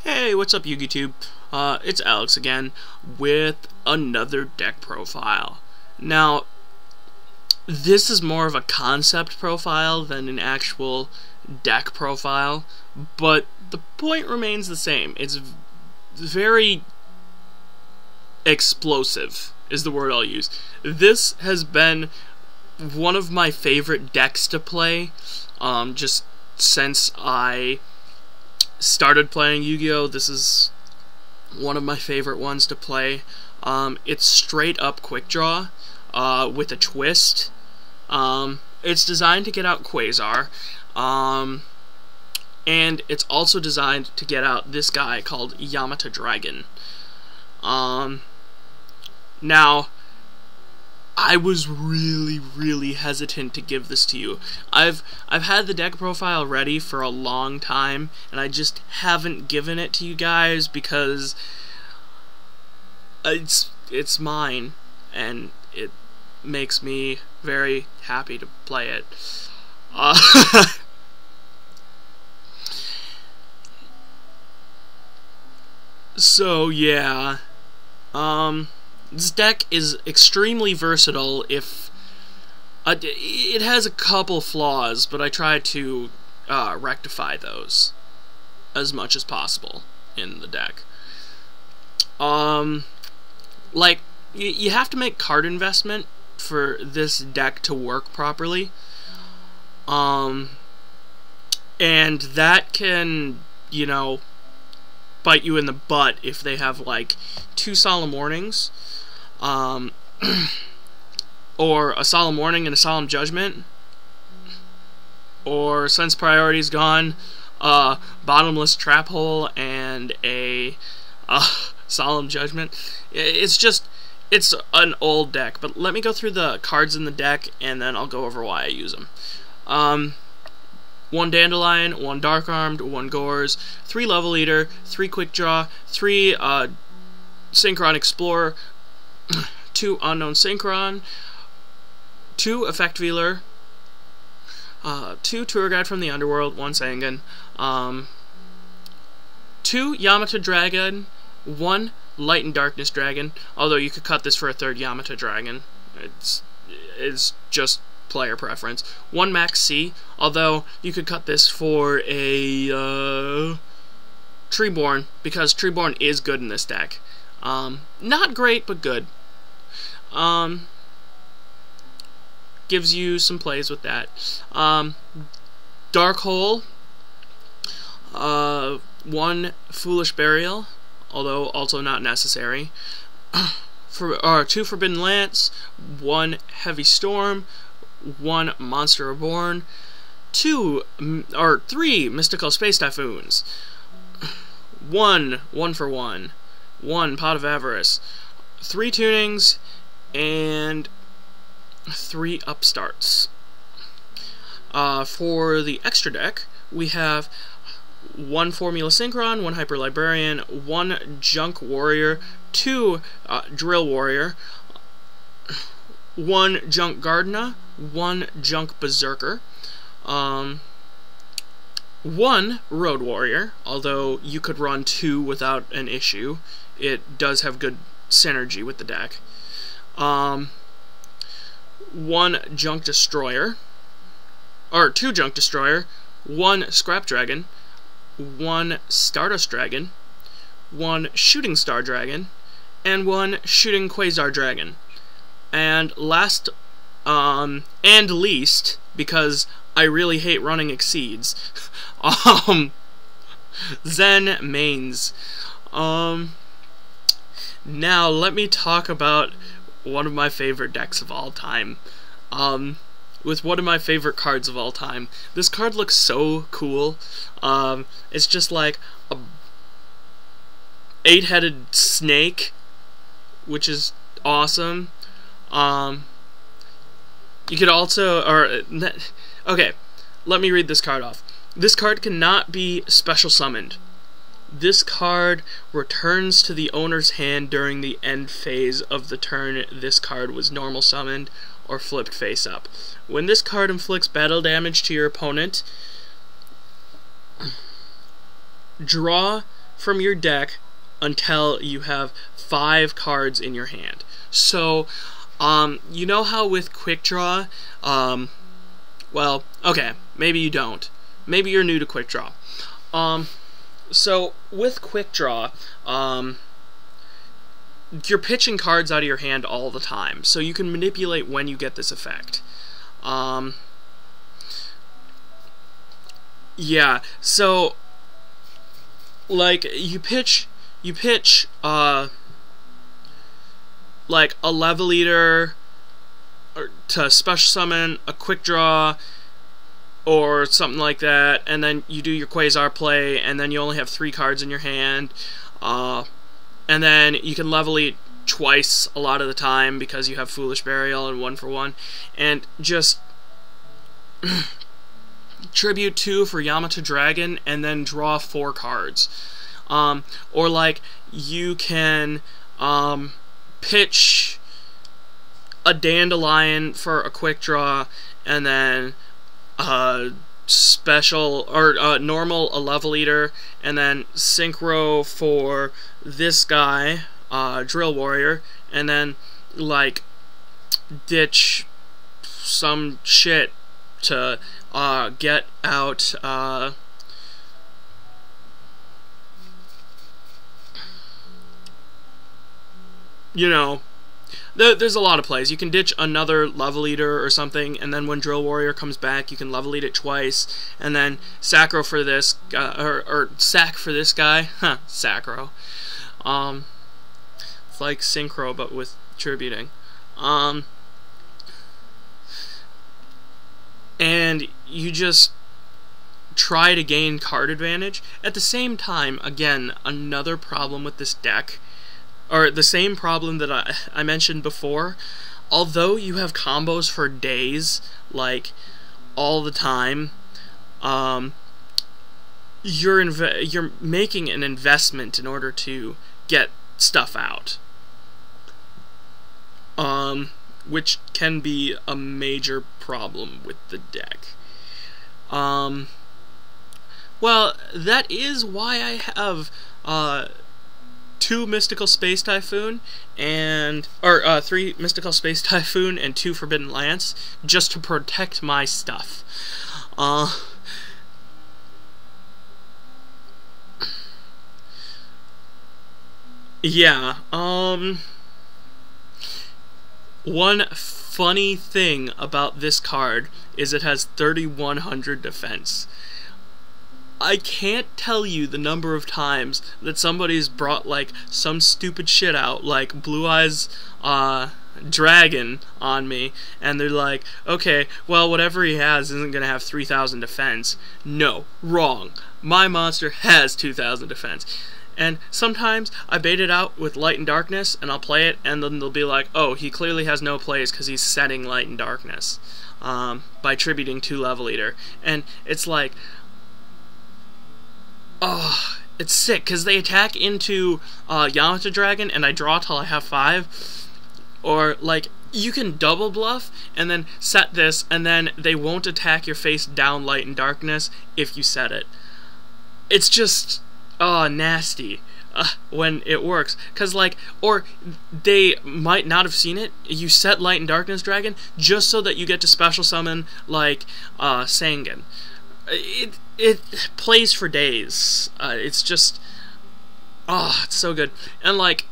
Hey, what's up, YouTube? It's Alex again with another deck profile. Now, this is more of a concept profile than an actual deck profile, but the point remains the same. It's very explosive, is the word I'll use. This has been one of my favorite decks to play, just since I started playing Yu-Gi-Oh! This is one of my favorite ones to play. It's straight up Quickdraw, with a twist. It's designed to get out Quasar, and it's also designed to get out this guy called Yamata Dragon. Now, I was really hesitant to give this to you. I've had the deck profile ready for a long time, and I just haven't given it to you guys because it's mine, and it makes me very happy to play it. So yeah, this deck is extremely versatile. It has a couple flaws, but I try to rectify those as much as possible in the deck. Like, you have to make card investment for this deck to work properly. And that can, you know, bite you in the butt if they have, like, 2 Solemn Warnings, or a Solemn Warning and a Solemn Judgment, or since Priority's gone, Bottomless Trap Hole and a Solemn Judgment. It's an old deck, but let me go through the cards in the deck, and then I'll go over why I use them. 1 Dandelion, 1 Dark Armed, 1 Gores, 3 Level Eater, 3 Quickdraw, 3 Synchron Explorer, 2 Unknown Synchron, 2 Effect Veiler, 2 Tour Guide from the Underworld, 1 Sangan, 2 Yamata Dragon, 1 Light and Darkness Dragon, although you could cut this for a 3rd Yamata Dragon. It's just player preference. 1 Max C, although you could cut this for a Treeborn, because Treeborn is good in this deck. Not great, but good. Gives you some plays with that. Dark Hole, 1 Foolish Burial, although also not necessary. 2 Forbidden Lance, 1 Heavy Storm, 1 Monster Reborn, 3 Mystical Space Typhoons, 1 for 1 Pot of Avarice, 3 Tunings, and 3 Upstarts. For the extra deck, we have 1 Formula Synchron, 1 Hyper Librarian, 1 Junk Warrior, 2 Drill Warrior, 1 Junk Gardener, 1 Junk Berserker, 1 Road Warrior, although you could run 2 without an issue. It does have good synergy with the deck. 1 Junk Destroyer, or 2 Junk Destroyer, 1 Scrap Dragon, 1 Stardust Dragon, 1 Shooting Star Dragon, and 1 Shooting Quasar Dragon. And last, and least, because I really hate running Exceeds, Zen Mains. Now, let me talk about one of my favorite decks of all time. With one of my favorite cards of all time. This card looks so cool. It's just like a 8-headed snake, which is awesome. You could also, okay, let me read this card off. This card cannot be special summoned. This card returns to the owner's hand during the end phase of the turn this card was normal summoned or flipped face up. When this card inflicts battle damage to your opponent, draw from your deck until you have 5 cards in your hand. So, you know how with Quickdraw, well, okay, maybe you don't. Maybe you're new to Quickdraw. So, with Quickdraw, you're pitching cards out of your hand all the time, so you can manipulate when you get this effect. Yeah, so, like, you pitch, like, a Level Eater to special summon, a Quickdraw, or something like that, and then you do your Quasar play, and then you only have 3 cards in your hand, and then you can Level Eat twice a lot of the time because you have Foolish Burial and 1-for-1, and just Tribute 2 for Yamata Dragon, and then draw 4 cards. Or like, you can pitch a Dandelion for a Quickdraw, and then special, or normal, a Level Eater, and then Synchro for this guy, Drill Warrior, and then, like, ditch some shit to get out you know, there's a lot of plays. You can ditch another Level Eater or something, and then when Drill Warrior comes back, you can Level Eat it twice, and then Sacro for this or Sack for this guy. Huh, Sacro. It's like Synchro but with tributing. And you just try to gain card advantage. At the same time, again, another problem with this deck, or the same problem that I mentioned before, although you have combos for days, like, all the time, you're making an investment in order to get stuff out. Which can be a major problem with the deck. Well, that is why I have 2 Mystical Space Typhoon and 3 Mystical Space Typhoon and 2 Forbidden Lance, just to protect my stuff. Yeah, one funny thing about this card is it has 3100 defense. I can't tell you the number of times that somebody's brought, like, some stupid shit out, like Blue Eyes Dragon on me, and they're like, okay, well, whatever he has isn't gonna have 3000 defense. No, wrong. My monster has 2000 defense. And sometimes I bait it out with Light and Darkness, and I'll play it, and then they'll be like, oh, he clearly has no plays because he's setting Light and Darkness by tributing 2 Level Eater. And it's like, oh, it's sick, because they attack into Yamata Dragon, and I draw till I have 5. Or, like, you can double bluff, and then set this, and then they won't attack your face down Light and Darkness if you set it. It's just... nasty when it works, because, like, or they might not have seen it. You set Light and Darkness Dragon just so that you get to special summon, like, Sangan. It plays for days. It's just, it's so good. And, like,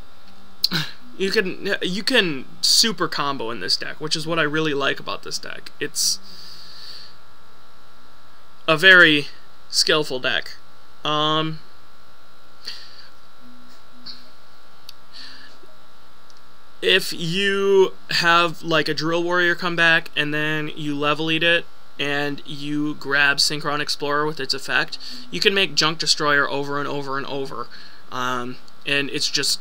you can super combo in this deck, which is what I really like about this deck. It's a very skillful deck. If you have, like, a Drill Warrior come back, and then you Level Eat it, and you grab Synchron Explorer with its effect, you can make Junk Destroyer over and over and over. And it's just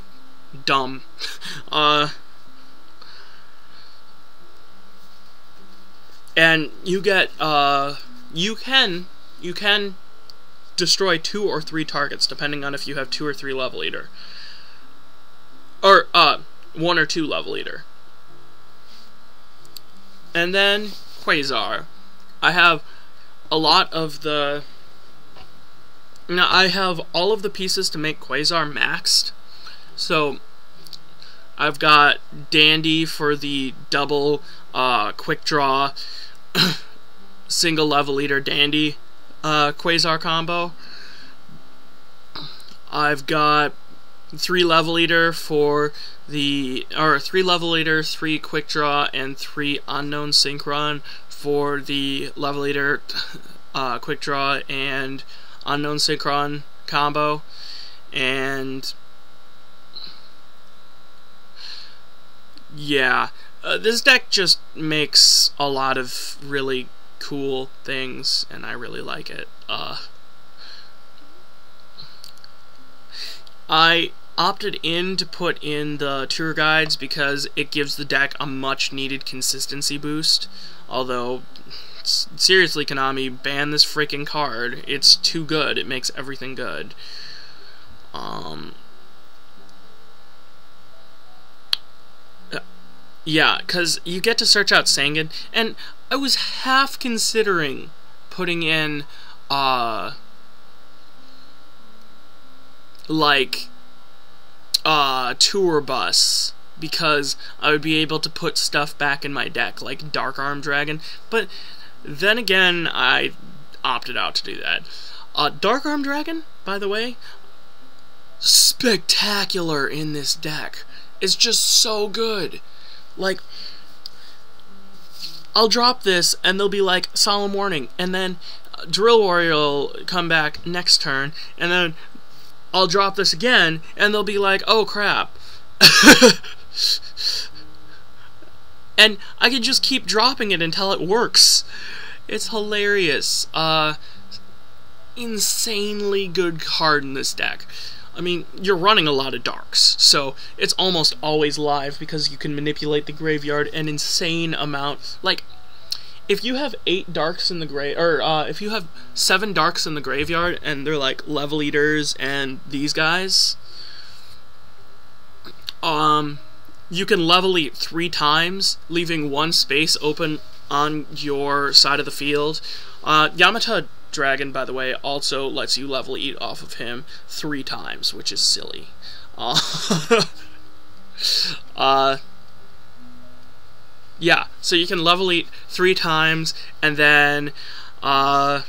dumb. And you get, you can destroy 2 or 3 targets, depending on if you have 2 or 3 Level Eater. Or, 1 or 2 Level Eater. And then Quasar. I have a lot of the Now, I have all of the pieces to make Quasar maxed. So, I've got Dandy for the double Quickdraw single level leader Dandy Quasar combo. I've got 3 level leader for the 3 level leader, 3 Quickdraw, and 3 unknown synchron for the level leader Quickdraw and unknown synchron combo. And yeah, this deck just makes a lot of really cool things, and I really like it. I opted in to put in the tour guides because it gives the deck a much needed consistency boost. Although, seriously, Konami, ban this freaking card. It's too good. It makes everything good. Yeah, because you get to search out Sangan, and I was half considering putting in, tour bus, because I would be able to put stuff back in my deck, like Dark Arm Dragon, but then again, I opted out to do that. Dark Arm Dragon, by the way, spectacular in this deck. It's just so good. Like, I'll drop this, and they'll be like, Solemn Warning, and then Drill Warrior will come back next turn, and then I'll drop this again, and they'll be like, oh crap. And I can just keep dropping it until it works. It's hilarious. Insanely good card in this deck. I mean, you're running a lot of darks, so it's almost always live because you can manipulate the graveyard an insane amount. Like, if you have 8 darks in the if you have 7 darks in the graveyard and they're like level eaters and these guys, you can level eat 3 times, leaving 1 space open on your side of the field. Yamata Dragon, by the way, also lets you level eat off of him 3 times, which is silly. Yeah, so you can level eat 3 times, and then, then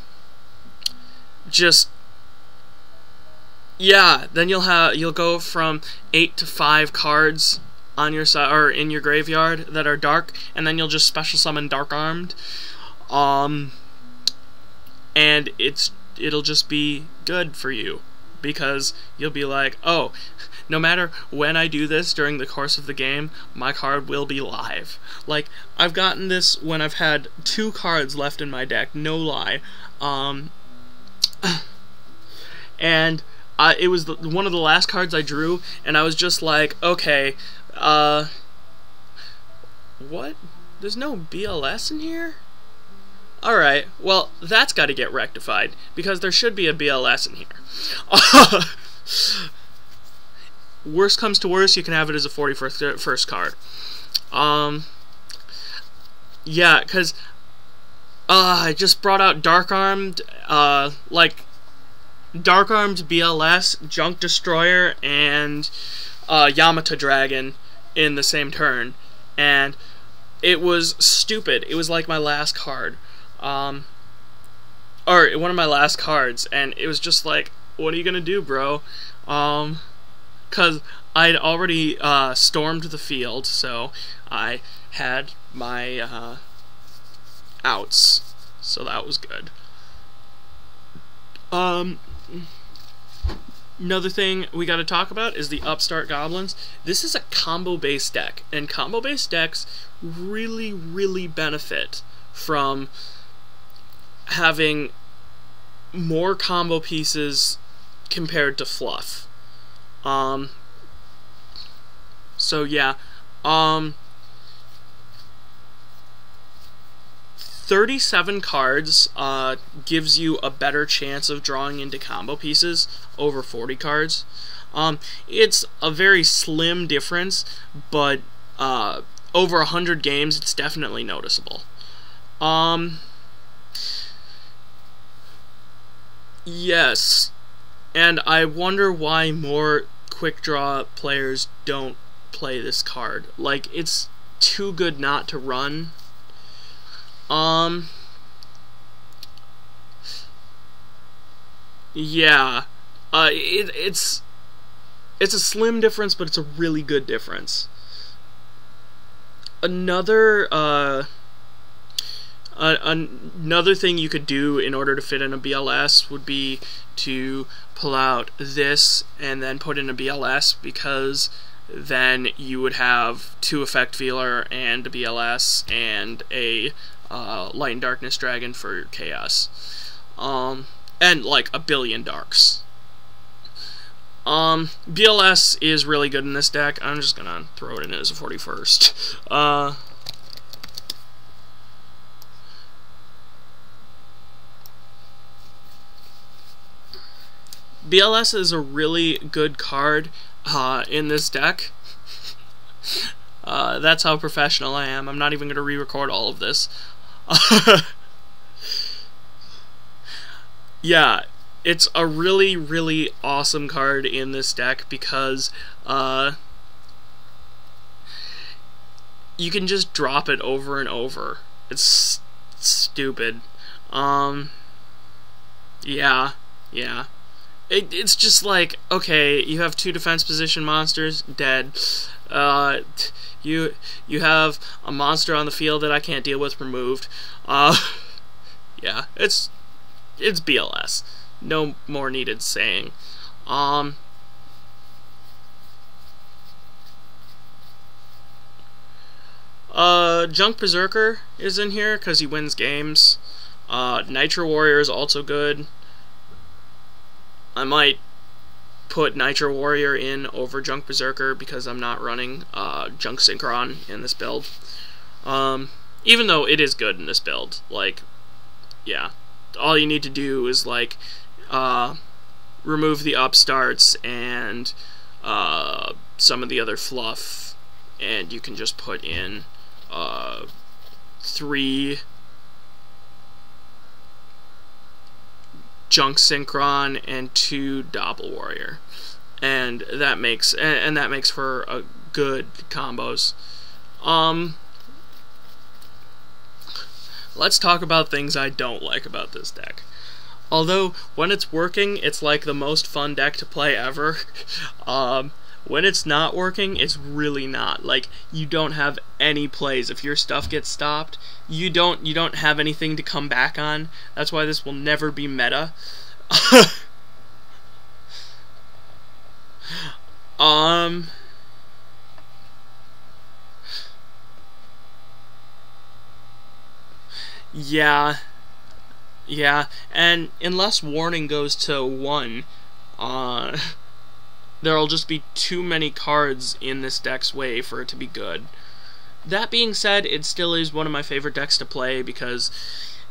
you'll go from 8 to 5 cards on your side, or in your graveyard, that are dark, and then you'll just special summon Dark Armed. And it'll just be good for you, because you'll be like, oh, no matter when I do this during the course of the game, my card will be live. Like, I've gotten this when I've had 2 cards left in my deck, no lie. And it was one of the last cards I drew, and I was just like, okay, what? There's no BLS in here? Alright, well, that's got to get rectified, because there should be a BLS in here. Worst comes to worst, you can have it as a 41st card. Yeah, because I just brought out Dark Armed, Dark Armed BLS, Junk Destroyer, and Yamata Dragon in the same turn, and it was stupid. It was like my last card. Or one of my last cards, and it was just like, what are you gonna do, bro? Cause I'd already stormed the field, so I had my outs, so that was good. Another thing we gotta talk about is the Upstart Goblins. This is a combo-based deck, and combo-based decks really, really benefit from having more combo pieces compared to fluff. So yeah, 37 cards gives you a better chance of drawing into combo pieces over 40 cards. It's a very slim difference, but over 100 games, it's definitely noticeable. Yes, And I wonder why more Quickdraw players don't play this card. Like, it's too good not to run. Yeah. It's a slim difference, but it's a really good difference. Another thing you could do in order to fit in a BLS would be to pull out this and then put in a BLS, because then you would have 2 Effect Feeler and a BLS and a Light and Darkness Dragon for your Chaos. And like a billion Darks. BLS is really good in this deck. I'm just gonna throw it in as a 41st. BLS is a really good card in this deck. That's how professional I am. I'm not even going to re-record all of this. Yeah, it's a really, really awesome card in this deck because you can just drop it over and over. It's stupid. Yeah. It's just like, okay, you have 2 defense position monsters, dead. You have a monster on the field that I can't deal with, removed. Yeah, it's BLS. No more needed saying. Junk Berserker is in here because he wins games. Nitro Warrior is also good. I might put Nitro Warrior in over Junk Berserker because I'm not running Junk Synchron in this build. Even though it is good in this build. Like, yeah. All you need to do is, like, remove the upstarts and some of the other fluff, and you can just put in 3 Junk Synchron and 2 Doppel Warrior, and that makes for a good combos. Let's talk about things I don't like about this deck. Although when it's working, it's like the most fun deck to play ever. When it's not working, it's really not. Like, you don't have any plays. If your stuff gets stopped, you don't have anything to come back on. That's why this will never be meta. Yeah, and unless Warning goes to 1, there'll just be too many cards in this deck's way for it to be good. That being said, it still is one of my favorite decks to play because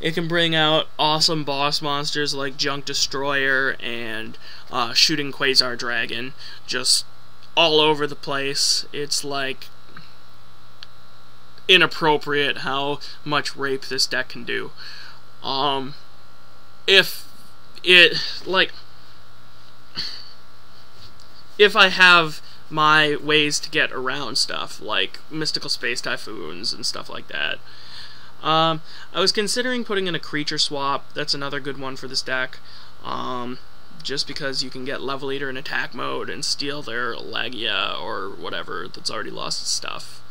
it can bring out awesome boss monsters like Junk Destroyer and Shooting Quasar Dragon just all over the place. It's like inappropriate how much rape this deck can do. If I have my ways to get around stuff, like Mystical Space Typhoons and stuff like that. I was considering putting in a creature swap. That's another good one for this deck. Just because you can get Level Eater in attack mode and steal their Lagia or whatever that's already lost its stuff.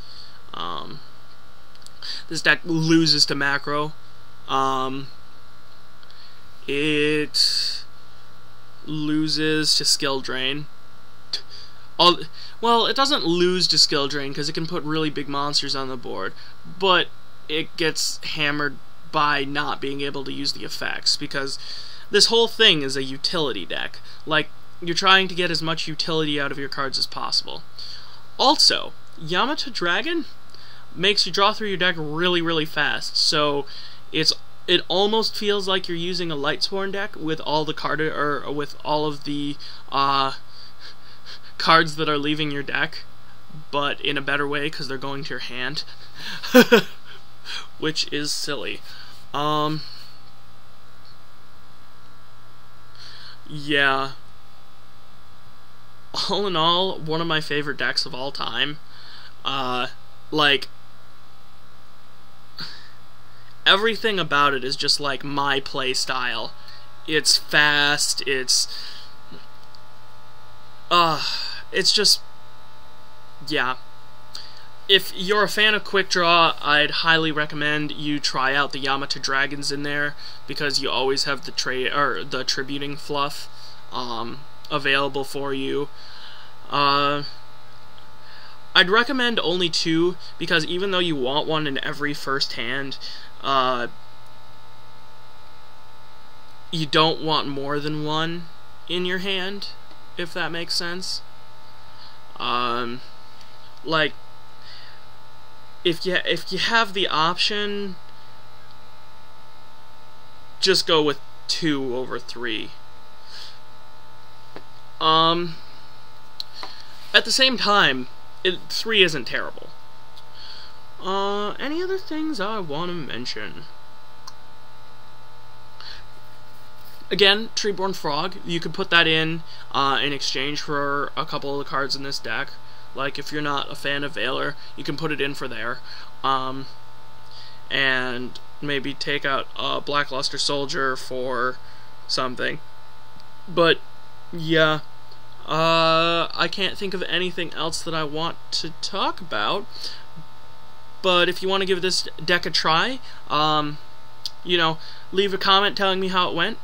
This deck loses to macro. It loses to skill drain. Well, it doesn't lose to skill drain because it can put really big monsters on the board, but it gets hammered by not being able to use the effects, because this whole thing is a utility deck. Like, you're trying to get as much utility out of your cards as possible. Also, Yamata Dragon makes you draw through your deck really, really fast, so it almost feels like you're using a Lightsworn deck with all the with all of the cards that are leaving your deck, but in a better way because they're going to your hand, which is silly. Yeah. all in all, one of my favorite decks of all time. Like, everything about it is just like my play style. It's fast, it's just, yeah. If you're a fan of Quickdraw, I'd highly recommend you try out the Yamata dragons in there, because you always have the tributing fluff available for you. I'd recommend only 2, because even though you want one in every first hand, you don't want more than one in your hand, if that makes sense. Like, if you have the option, just go with 2 over 3. At the same time, 3 isn't terrible. Any other things I want to mention? Again, Treeborn Frog, you could put that in exchange for a couple of the cards in this deck. Like, if you're not a fan of Valor, you can put it in for there. And maybe take out a Blackluster Soldier for something. But, yeah. I can't think of anything else that I want to talk about. But if you want to give this deck a try, you know, leave a comment telling me how it went.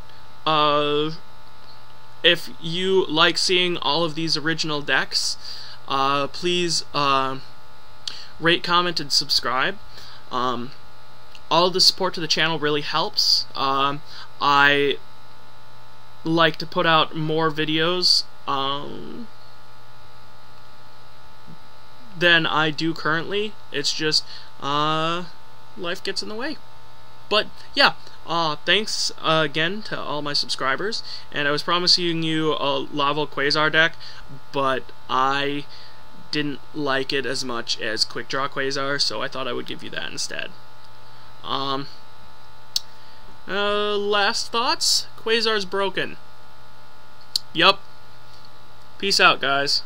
If you like seeing all of these original decks, please rate, comment, and subscribe. All of the support to the channel really helps. I like to put out more videos than I do currently. It's just life gets in the way. But yeah, thanks again to all my subscribers. And I was promising you a Lava Quasar deck, but I didn't like it as much as Quickdraw Quasar, so I thought I would give you that instead. Last thoughts? Quasar's broken. Yup. Peace out, guys.